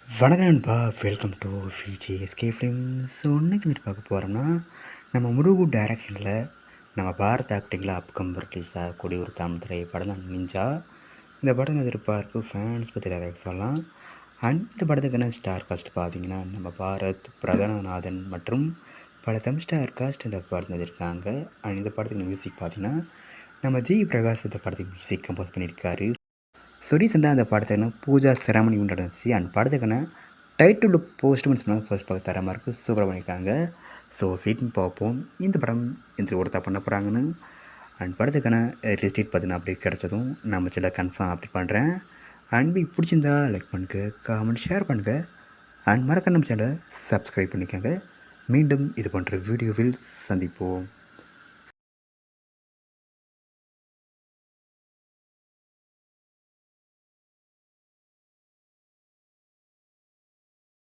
வணக்கம் நண்பா, welcome to VJSK films. So இன்னைக்கு வந்துட்டு பார்க்க போகிறோம்னா, நம்ம முருகு டைரக்ஷனில் நம்ம பாரத் ஆக்டிங்கில் அப்கம் ரிலீஸ் ஆகக்கூடிய ஒரு தமிழ் திரைப்படம் தான் நிஞ்சா. இந்த படம் எதிர்பார்ப்பு ஃபேன்ஸ் பற்றி நிறைய சொல்லலாம். அண்ட் இந்த படத்துக்கான ஸ்டார் காஸ்ட் பார்த்தீங்கன்னா, நம்ம பாரத், பிரகனநாதன் மற்றும் பல தமிழ் ஸ்டார் காஸ்ட் இந்த படத்தில் இருக்காங்க. அண்ட் இந்த படத்துக்கு மியூசிக் பார்த்தீங்கன்னா, நம்ம ஜி பிரகாஷ் இந்த படத்துக்கு மியூசிக் கம்போஸ் பண்ணியிருக்காரு. ஸோ ரீசெண்டாக அந்த படத்துக்கான பூஜா செரமனி ஒன்று நடந்துச்சு. அந்த படத்துக்கான டைட்டில் போஸ்ட்மெண்ட்ஸ் ஃபர்ஸ்ட் பார்க்க தரமாக இருக்குது, சூப்பராக பண்ணியிருக்காங்க. ஸோ வெயிட்டிங் பார்ப்போம் இந்த படம் எந்த ஒருத்தா பண்ண போகிறாங்கன்னு. அண்ட் படத்துக்கான ரிலீஸ் டேட் பார்த்தீங்கன்னா அப்படி கிடச்சதும் நம்ம சில கன்ஃபார்ம் அப்டேட் பண்ணுறேன். அண்ட் பிடிச்சிருந்தா லைக் பண்ணுங்கள், காமெண்ட் ஷேர் பண்ணுங்கள். அண்ட் மறக்க நம்ம சேனலை சப்ஸ்கிரைப் பண்ணிக்கோங்க. மீண்டும் இது போன்ற வீடியோவில் சந்திப்போம்.